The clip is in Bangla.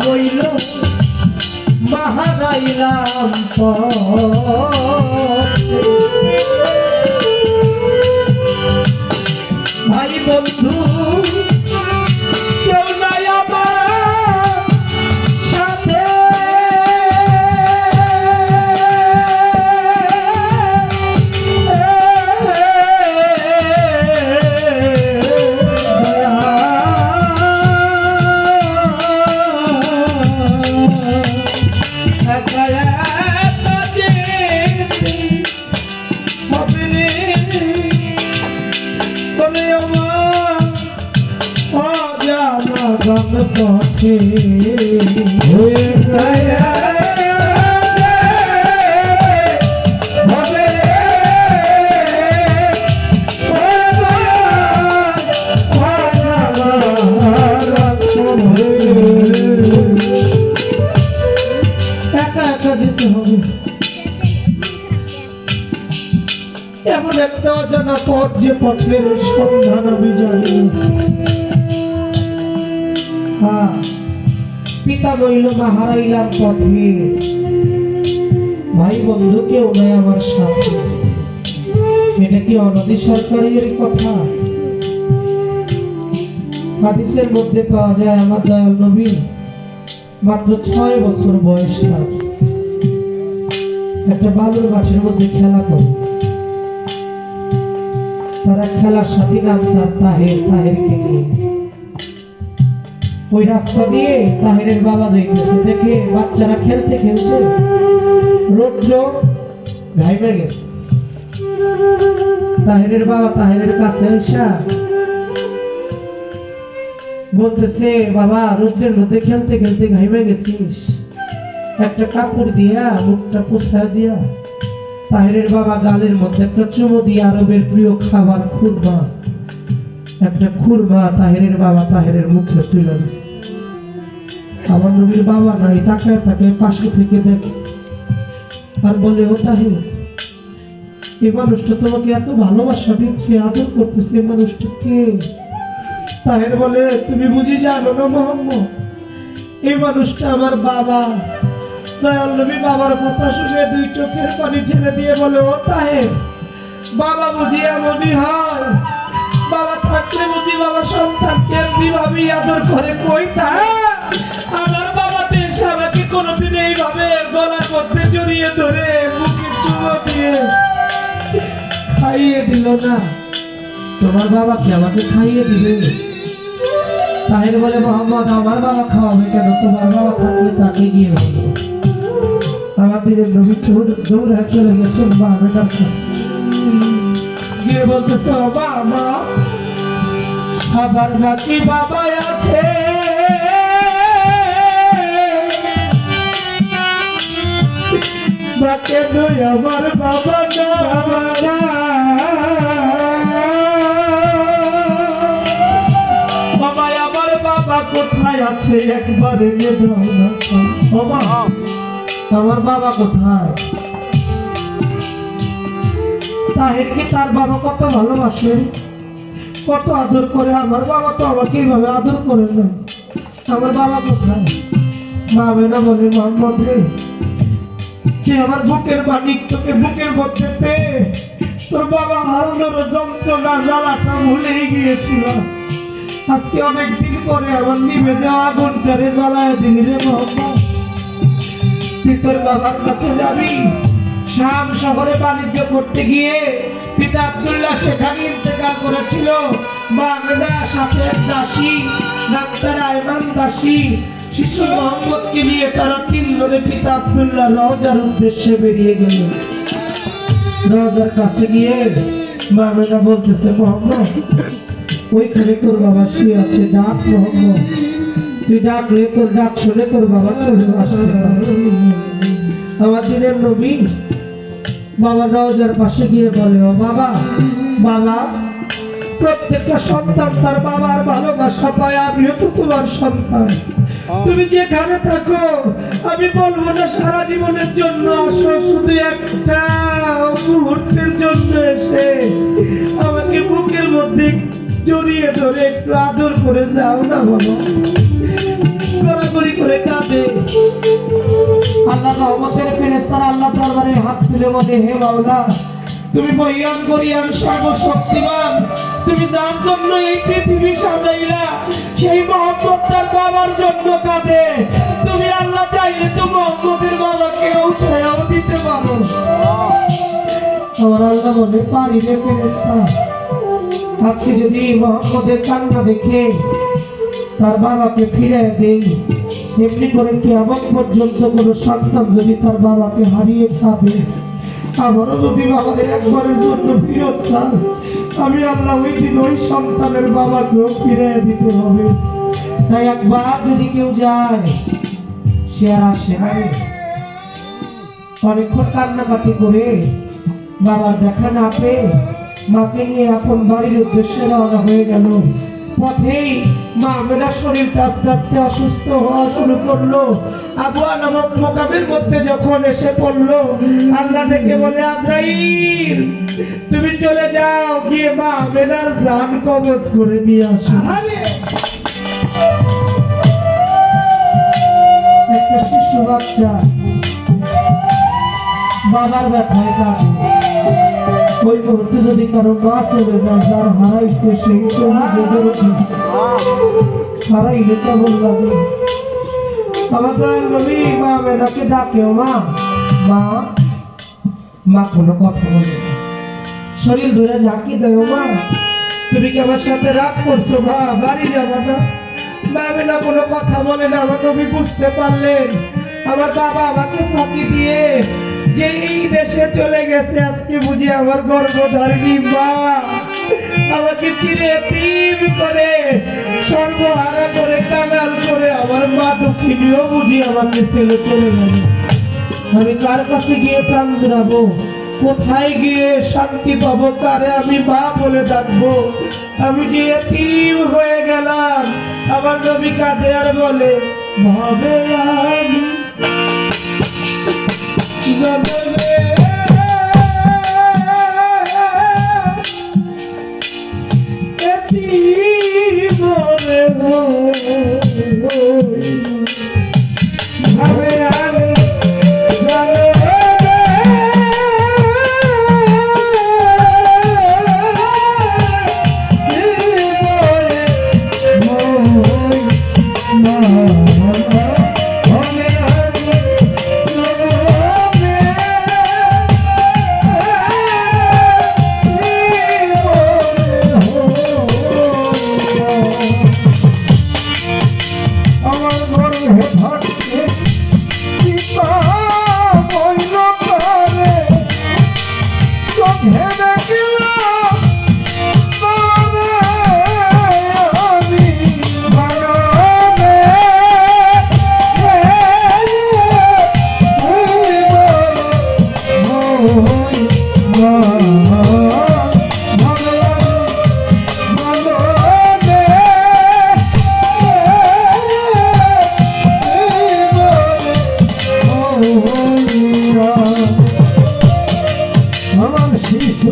বইল মাহারাইলাম ভাই বন্ধু কেউ নাই আমার সাথে পথে হয়ে একা একা যেতে হবে এমন একটা অজানা পথ যে পথের সন্ধান আমি জানি পিতা বইল মা হারাইলাম পথে ভাই বন্ধু কেউ নাই আমার সাথে এটা কি অনদি সরকারের কথা হাদিসের মধ্যে পাওয়া যায় আমার দয়াল নবী মাত্র 6 বছর বয়স তার একটা বালুর মাঠের মধ্যে খেলা করে তারা খেলার সাথী নাম তার তাহেরকে নিয়ে ওই রাস্তা দিয়ে তাহেরের বাবা যাইতেছে দেখে বাচ্চারা খেলতে খেলতে রৌদ্র ঘাইমে গেছে তাহেরের বাবা তাহেরের কাছে এসে বলতেছে বাবা রৌদ্রের মধ্যে খেলতে খেলতে ঘাইমে গেছিস একটা কাপড় দিয়া মুখটা পুছায় দিয়া তাহেরের বাবা গালের মধ্যে একটা চুমো দিয়ে আরবের প্রিয় খাবার খুরমা একটা খুরমা তাহেরের বাবা তাহেরের মুখে তুলে দিছে আমার নবীর বাবা নাই তাকায় তাকায় পাশে থেকে দেখে আর বলে ও তাহের এই মানুষটা তোমাকে এত ভালোবাসা দিচ্ছে আদর করতেছে এই মানুষটা কে তাহের বলে তুমি বুঝি জানো না মোহাম্মদ এই মানুষটা আমার বাবা দয়াল নবী বাবার কথা শুনে 2 চোখের পানি ছেড়ে দিয়ে বলে ও তাহের বাবা বুঝি এমনই হয় বাবা থাকলে বুঝি বাবা সন্তানকে এমনি ভাবে আদর করে কই তা আমার বাবা তো এসে আমাকে কোনোদিন এইভাবে গলার মধ্যে জড়িয়ে ধরে বুকে চুমো দিয়ে খাইয়ে দিল না তোমার বাবা কি আমাকে খাইয়ে দিবে তাহের বলে মোহাম্মদ আমার বাবা খাওয়াবে কেন তোমার বাবা থাকলে তাকে গিয়ে বলবো আমাদের নবী দৌড়ে চলে গেছেন মা বেটার কাছে গিয়ে বলতেছে বাবা সবার নাকি বাবা আছে কেন আমার বাবা না বাবা আমার বাবা কোথায় আছে একবার এনে দাও না বাবা আমার বাবা কোথায় তাহের কি তার বাবা কত ভালোবাসে কত আদর করে আমার বাবা তো আমাকে এইভাবে আদর করে না আমার বাবা কোথায় মা বেনা বলে মোহাম্মদ রে তুই আমার বুকের মানিক তোকে বুকের মধ্যে পেয়ে তোর বাবা হারানোর যন্ত্রণা জ্বালাটা ভুলেই গিয়েছিল আজকে অনেকদিন পরে আমার নিভে যাওয়া আগুনটারে জ্বালায় দিলি রে মোহাম্মদ তুই তোর বাবার কাছে যাবি শাম শহরে বাণিজ্য করতে গিয়ে পিতা আব্দুল্লাহ সেখানে ইন্তেকাল করেছিল মা আমেনা সাথে এক দাসী ডাক্তার আয়মান দাসী শিশু মোহাম্মদকে নিয়ে তারা 3 জনে পিতা আব্দুল্লাহ রওজার উদ্দেশ্যে বেরিয়ে গেল রওজার কাছে গিয়ে মা আমেনা বলতেছে মোহাম্মদ ওইখানে তোর বাবা শুয়ে আছে, ডাক মোহাম্মদ, তুই ডাকলে তোর ডাক শুনে তোর বাবা চলে আসবে। আমার দিনের নবী বাবার রওজার পাশে গিয়ে বলে, ও বাবা, বাবা, প্রত্যেকটা সন্তান তার বাবার ভালোবাসা পায়, আমিও তো তোমার সন্তান। তুমি যেখানে থাকো আমি বলবো না সারা জীবনের জন্য আসো, শুধু একটা মুহূর্তের জন্য এসে আমাকে বুকের মধ্যে জড়িয়ে ধরে একটু আদর করে যাও না বাবা। গড়াগড়ি করে কাঁদে। আল্লাহ রহমতের ফেরেশতারা আল্লাহ দরবারে হাত তুলে বলে, হে মাওলা, তুমি বহিয়ান গরিয়ান সর্বশক্তিমান, তুমি যার জন্য এই পৃথিবী সাজাইলা সেই মোহাম্মদ তার বাবার জন্য কাঁদে। তুমি আল্লাহ চাইলে তো মোহাম্মদের বাবাকে উঠায়ও দিতে পারো। আমার আল্লাহ বলে, পারি রে ফেরেশতা। আজকে যদি মোহাম্মদের কান্না দেখে তার বাবাকে ফিরে দেই, এমনি করে কিয়ামত পর্যন্ত কোনো সন্তান যদি তার বাবাকে হারিয়ে কাঁদে, আমারও যদি বাবারে একবারের জন্য ফিরত চান, আমি আল্লাহ ওই দিন ওই সন্তানের বাবাকেও ফিরে দিতে হবে। তাই একবার যদি কেউ যায়, সে আর আসে না। অনেকক্ষণ কান্নাকাটি করে বাবার দেখা না পেয়ে মাকে নিয়ে আপন বাড়ির উদ্দেশ্যে রওনা হয়ে গেল। পথেই মা আমেনার শরীরটা আস্তে আস্তে অসুস্থ হওয়া শুরু করলো। আবুয়া নামক মোকামের মধ্যে যখন এসে পড়লো, আল্লাহ ডেকে বলে, আজরাইল, তুমি চলে যাও, গিয়ে মা আমেনার জান কবজ করে নিয়ে আসো। একটা শিশু বাচ্চা বাবার ব্যথায় কাঁদে। ওই মুহূর্তে যদি কারো মা চলে যায়, যার হারাইছে সেই তো হারাইলে কেমন লাগে। আমার দয়াল নবী মা আমেনাকে ডাকে, মা, মা, মা কোনো কথা বলে না, শরীর ধরে ঝাঁকি দেয়, মা তুমি কি আমার সাথে রাগ করছো? মা, বাড়ি যাবা না? মা আমেনা কোনো কথা বলে না। আমার নবী বুঝতে পারলেন আমার বাবা আমাকে ফাঁকি দিয়ে যে এই দেশে চলে গেছে, আজকে বুঝি আমার গর্ভধারিণী মা আমাকে চিরে এতিম করে, সর্বহারা করে, কাঙাল করে আমার মা দুঃখিনীও বুঝি আমাকে ফেলে চলে গেল। আমি কার কাছে গিয়ে প্রাণ জুড়াবো? কোথায় গিয়ে শান্তি পাবো? কারে আমি মা বলে ডাকবো? আমি যে এতিম হয়ে গেলাম। আমার নবী কাঁদে আর বলে, ভাবে আমি আমার শিশু